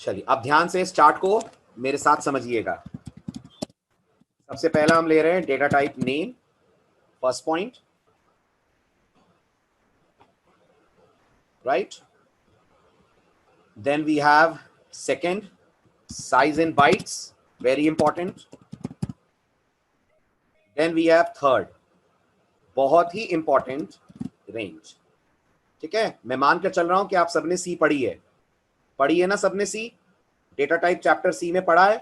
चलिए अब ध्यान से इस चार्ट को मेरे साथ समझिएगा। सबसे पहला हम ले रहे हैं data type name, first point, right. Then we have second, size in bytes, very important. Then we have third, बहुत ही इंपॉर्टेंट, रेंज। ठीक है, मैं मान कर चल रहा हूं कि आप सबने सी पढ़ी है ना सबने सी, डेटा टाइप चैप्टर सी में पढ़ा है,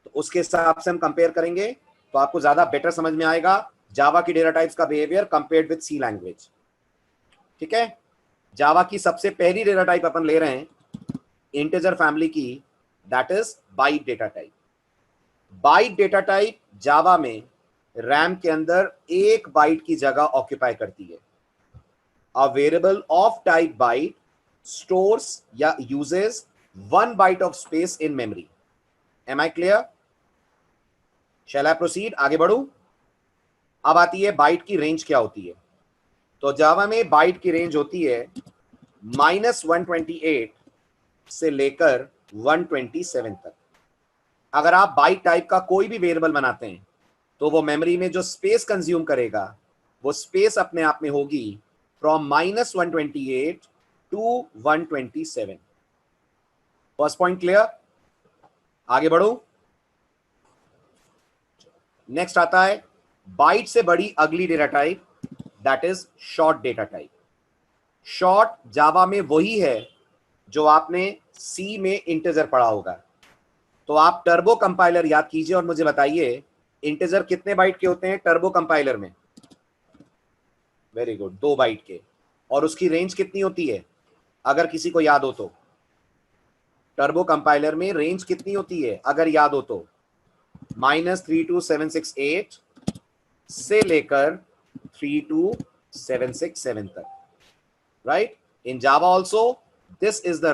तो उसके हिसाब से हम कंपेयर करेंगे तो आपको ज्यादा बेटर समझ में आएगा जावा की डेटा टाइप्स का behaviour compared with C language. ठीक है, जावा की सबसे पहली डेटा टाइप अपन ले रहे हैं इंटीजर फैमिली की, that is byte data type. Byte data type Java में रैम के अंदर 1 बाइट की जगह ऑक्यूपाई करती है। A variable of type byte stores या uses 1 byte of space in memory. Am I clear? Shall I proceed? आगे बढ़ू। अब आती है बाइट की रेंज क्या होती है। तो जावा में बाइट की रेंज होती है -128 से लेकर 127 तक। अगर आप बाइट टाइप का कोई भी वेरिएबल बनाते हैं तो वो मेमोरी में जो स्पेस कंज्यूम करेगा वो स्पेस अपने आप में होगी from -128 to 127। First point clear? आगे बढ़ो। नेक्स्ट आता है बाइट से बड़ी अगली data type, that is short data type. Short Java में वही है जो आपने सी में इंटीजर पढ़ा होगा। तो आप टर्बो कंपाइलर याद कीजिए और मुझे बताइए इंटीजर कितने बाइट के होते हैं टर्बो कंपाइलर में? वेरी गुड, 2 बाइट के। और उसकी रेंज कितनी होती है अगर किसी को याद हो तो? टर्बो कंपाइलर में रेंज कितनी होती है अगर याद हो तो? -32768 से लेकर 32767 तक, right. In Java also this is the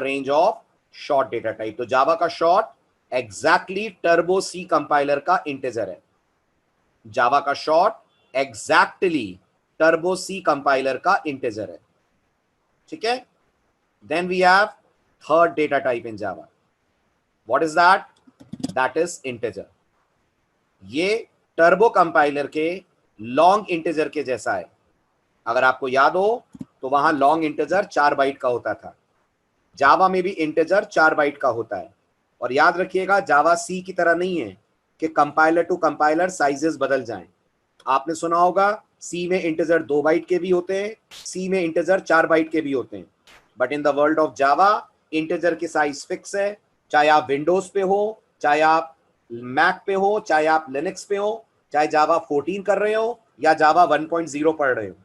range of short data type. तो जावा का short exactly Turbo C compiler का इंटीजर है। जावा का short exactly Turbo C compiler का इंटीजर है। ठीक है, then we have third data type in Java. What is that? That is integer. ये टर्बो कंपाइलर के लॉन्ग इंटीजर के जैसा है। अगर आपको याद हो तो वहां लॉन्ग इंटीजर 4 बाइट का होता था, जावा में भी इंटीजर 4 बाइट का होता है। और याद रखिएगा जावा सी की तरह नहीं है कि कंपाइलर टू कंपाइलर साइजेस बदल जाएं। आपने सुना होगा सी में इंटीजर 2 बाइट के भी होते हैं, सी में इंटीजर 4 बाइट के भी होते हैं। But in the world of Java integer की साइज फिक्स है, चाहे आप विंडोज पे हो, चाहे आप मैक पे हो, चाहे आप लिनक्स पे हो, चाहे जावा 14 कर रहे हो या जावा 1.0 पढ़ रहे हो।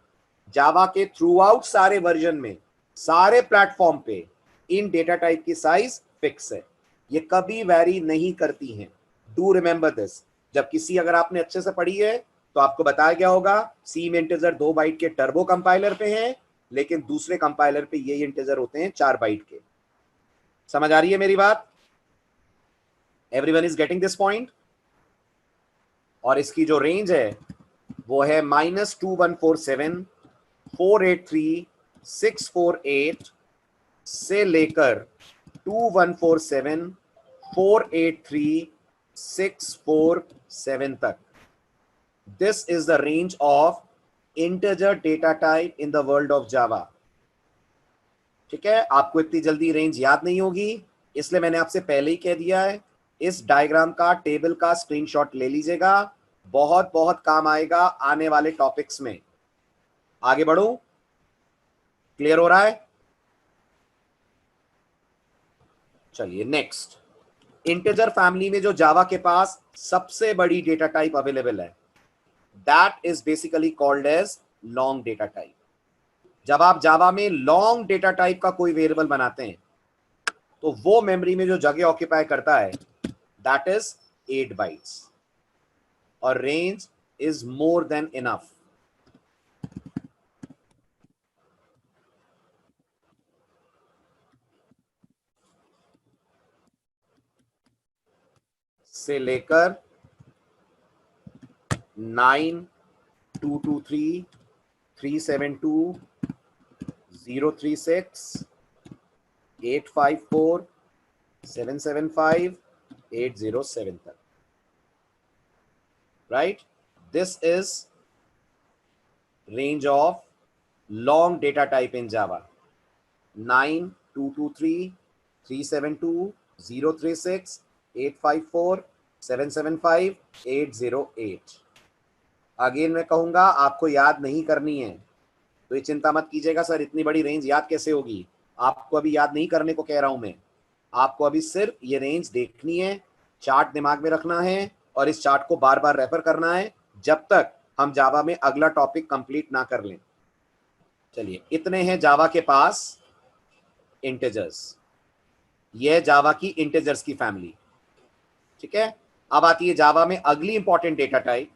जावा के थ्रू आउट सारे वर्जन में, सारे प्लेटफॉर्म पे इन डेटा टाइप की साइज फिक्स है, ये कभी वैरी नहीं करती हैं। Do remember this. जबकि सी अगर आपने अच्छे से पढ़ी है तो आपको बताया गया होगा सी में इंटीजर 2 बाइट के टर्बो कंपाइलर पे हैं, लेकिन दूसरे कंपाइलर पे ये इंटीजर होते हैं 4 बाइट के। समझ आ रही है मेरी बात? Everyone is getting this point? और इसकी जो रेंज है वो है -2147 483 648 से लेकर 2147 483 647 तक। This is the range of integer data type in the world of Java. ठीक है, आपको इतनी जल्दी रेंज याद नहीं होगी, इसलिए मैंने आपसे पहले ही कह दिया है इस डायग्राम का, टेबल का स्क्रीनशॉट ले लीजिएगा, बहुत बहुत काम आएगा आने वाले टॉपिक्स में। आगे बढ़ो, क्लियर हो रहा है? चलिए नेक्स्ट, इंटीजर फैमिली में जो जावा के पास सबसे बड़ी डेटा टाइप अवेलेबल है, that is basically called as long data type. जब आप जावा में लॉन्ग डेटा टाइप का कोई वेरिएबल बनाते हैं तो वो मेमोरी में जो जगह ऑक्यूपाई करता है दैट इज 8 बाइट्स और range is more than enough. से लेकर 9223 372 036 854 775 807 तक, right. This is range of long data type in Java. 9223 372 036 854 775 808। Again मैं कहूंगा आपको याद नहीं करनी है, तो ये चिंता मत कीजिएगा सर इतनी बड़ी रेंज याद कैसे होगी। आपको अभी याद नहीं करने को कह रहा हूं मैं, आपको अभी सिर्फ ये रेंज देखनी है, चार्ट दिमाग में रखना है और इस चार्ट को बार बार रेफर करना है जब तक हम जावा में अगला टॉपिक कंप्लीट ना कर लें। चलिए, इतने हैं जावा के पास इंटेजर्स, ये जावा की इंटेजर्स की फैमिली, ठीक है। अब आती है जावा में अगली important data type,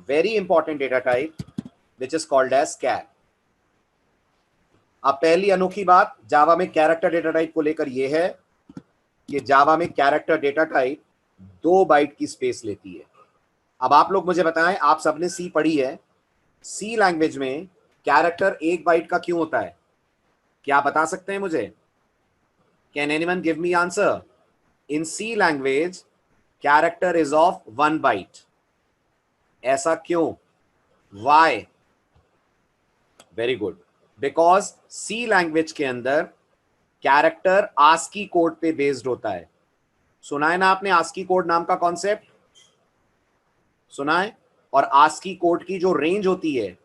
very important data type which is called as char. अब पहली अनोखी बात जावा में कैरेक्टर डेटा टाइप को लेकर यह है कि जावा में कैरेक्टर डेटा टाइप 2 बाइट की स्पेस लेती है। अब आप लोग मुझे बताएं, आप सबने सी पढ़ी है, सी लैंग्वेज में कैरेक्टर 1 बाइट का क्यों होता है? क्या बता सकते हैं मुझे? Can anyone give me answer? In C language character is of 1 byte, ऐसा क्यों? Why? Very good, because C language के अंदर कैरेक्टर आस्की कोड पे बेस्ड होता है। सुना है ना आपने आस्की कोड नाम का कॉन्सेप्ट? सुना है? और आस्की कोड की जो रेंज होती है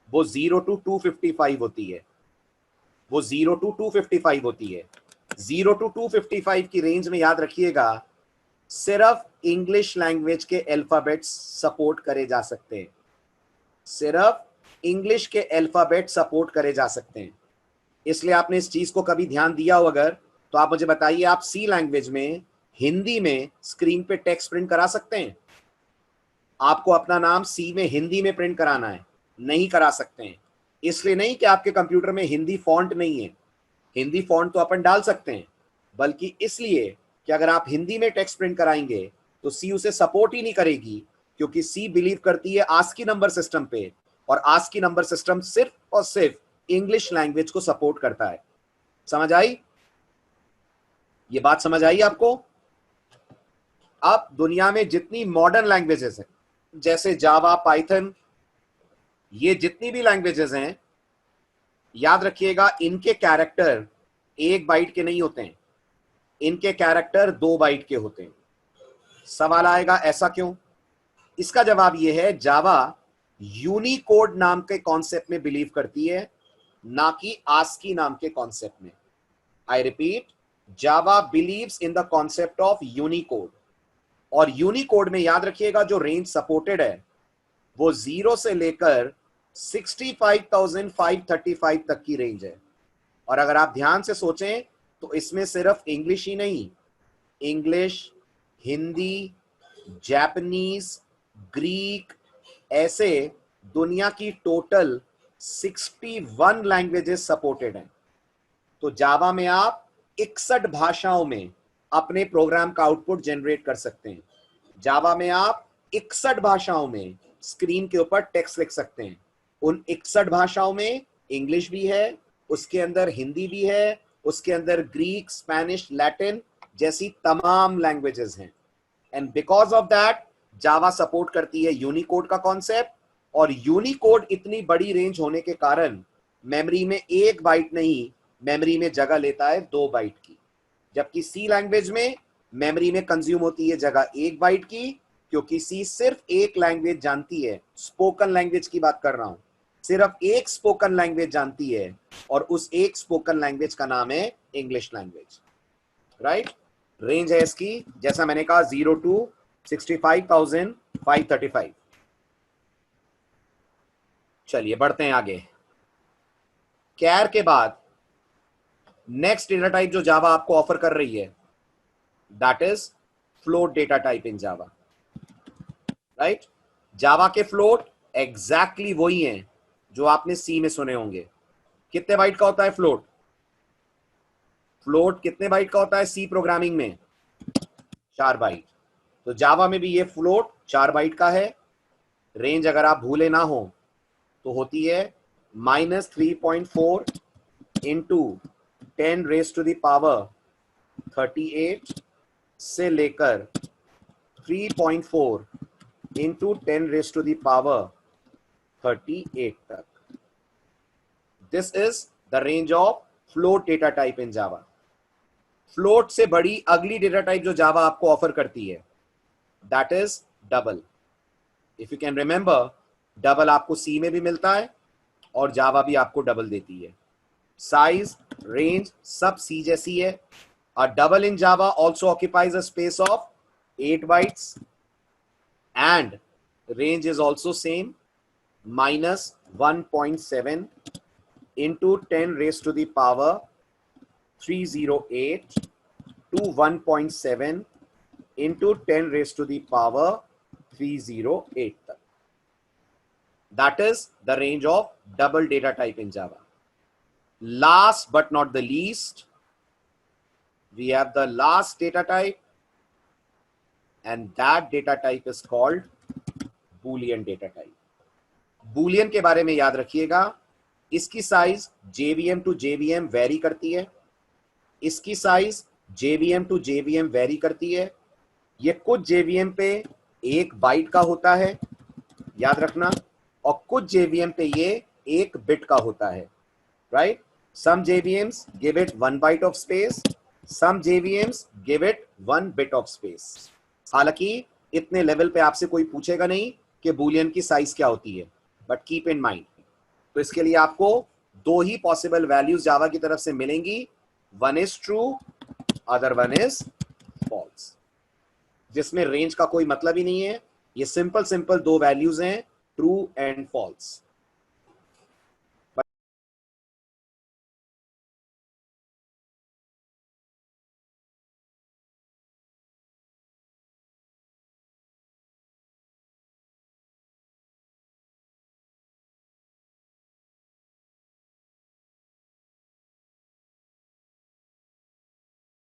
वो 0 to 255 होती है, वो 0 to 255 होती है। 0 to 255 की रेंज में याद रखिएगा सिर्फ इंग्लिश लैंग्वेज के अल्फाबेट्स सपोर्ट करे जा सकते हैं, सिर्फ इंग्लिश के अल्फाबेट सपोर्ट करे जा सकते हैं। इसलिए आपने इस चीज को कभी ध्यान दिया हो अगर, तो आप मुझे बताइए, आप सी लैंग्वेज में हिंदी में स्क्रीन पे टेक्स्ट प्रिंट करा सकते हैं? आपको अपना नाम सी में हिंदी में प्रिंट कराना है, नहीं करा सकते हैं। इसलिए नहीं कि आपके कंप्यूटर में हिंदी फॉन्ट नहीं है, हिंदी फॉन्ट तो अपन डाल सकते हैं, बल्कि इसलिए कि अगर आप हिंदी में टेक्स्ट प्रिंट कराएंगे तो सी उसे सपोर्ट ही नहीं करेगी, क्योंकि सी बिलीव करती है आस्की नंबर सिस्टम पे, और आस्की नंबर सिस्टम सिर्फ और सिर्फ इंग्लिश लैंग्वेज को सपोर्ट करता है। समझ आई? ये बात समझ आई आपको? अब दुनिया में जितनी मॉडर्न लैंग्वेजेस हैं, जैसे जावा, पाइथन, ये जितनी भी लैंग्वेजेस हैं, याद रखिएगा इनके कैरेक्टर 1 बाइट के नहीं होते हैं, इनके कैरेक्टर 2 बाइट के होते हैं। सवाल आएगा ऐसा क्यों? इसका जवाब यह है, जावा यूनिकोड नाम के कॉन्सेप्ट में बिलीव करती है, ना कि आस्की नाम के कॉन्सेप्ट में। I repeat, Java believes in the concept of Unicode, और यूनिकोड में याद रखिएगा जो रेंज सपोर्टेड है वो 0 से लेकर 65,535 तक की रेंज है। और अगर आप ध्यान से सोचें तो इसमें सिर्फ इंग्लिश ही नहीं, इंग्लिश, हिंदी, जापानीज, ग्रीक, ऐसे दुनिया की टोटल 61 लैंग्वेजेस सपोर्टेड हैं। तो जावा में आप 61 भाषाओं में अपने प्रोग्राम का आउटपुट जनरेट कर सकते हैं। जावा में आप 61 भाषाओं में स्क्रीन के ऊपर टेक्स्ट लिख सकते हैं। उन 61 भाषाओं में इंग्लिश भी है, उसके अंदर हिंदी भी है, उसके अंदर ग्रीक, स्पेनिश, लैटिन जैसी तमाम लैंग्वेजेस हैं। And because of that Java support करती है यूनिकोड का कॉन्सेप्ट, और यूनिकोड इतनी बड़ी रेंज होने के कारण मेमोरी में 1 बाइट नहीं, मेमोरी में जगह लेता है 2 बाइट की। जबकि सी लैंग्वेज में मेमोरी में कंज्यूम होती है जगह 1 बाइट की, क्योंकि सी सिर्फ एक लैंग्वेज जानती है, स्पोकन लैंग्वेज की बात कर रहा हूं, सिर्फ एक स्पोकन लैंग्वेज जानती है, और उस एक स्पोकन लैंग्वेज का नाम है इंग्लिश लैंग्वेज, राइट। रेंज है इसकी, जैसा मैंने कहा, 0 to 65,535। चलिए बढ़ते हैं आगे। कैर के बाद नेक्स्ट डेटा टाइप जो जावा आपको ऑफर कर रही है, that is float data type in Java, right. Java के फ्लोट एग्जैक्टली वही हैं जो आपने सी में सुने होंगे। कितने बाइट का होता है फ्लोट? फ्लोट कितने बाइट का होता है सी प्रोग्रामिंग में? 4 बाइट। तो जावा में भी ये फ्लोट 4 बाइट का है। रेंज अगर आप भूले ना हो तो होती है -3.4 into 10 raise to the power 38 से लेकर 3.4 into 10 raise to the power 38 तक. This is the range of float data type in Java. Float से बड़ी अगली डेटा टाइप जो जावा आपको ऑफर करती है, that is double. If you can remember, double आपको सी में भी मिलता है और जावा भी आपको डबल देती है. साइज, रेंज सब सी जैसी है. अ double in Java also occupies a space of 8 bytes and range is also same, -1.7 into 10 raised to the power 308 to 1.7 into 10 raised to the power 308 तक. That is the range of double data type in Java. Last but not the least, we have the last data type, and that data type is called Boolean data type. Boolean के बारे में याद रखिएगा, इसकी size JVM to JVM vary करती है. इसकी size JVM to JVM vary करती है. ये कुछ JVM पे 1 बाइट का होता है, याद रखना, और कुछ JVM पे ये 1 बिट का होता है. Right? Some JVMs give it 1 byte of space, some JVMs give it 1 bit of space. हालांकि इतने लेवल पे आपसे कोई पूछेगा नहीं कि बूलियन की साइज क्या होती है, बट कीप इन माइंड. तो इसके लिए आपको 2 ही पॉसिबल वैल्यूज जावा की तरफ से मिलेंगी. One is true, other one is false, जिसमें रेंज का कोई मतलब ही नहीं है. ये सिंपल 2 वैल्यूज हैं, ट्रू एंड फॉल्स.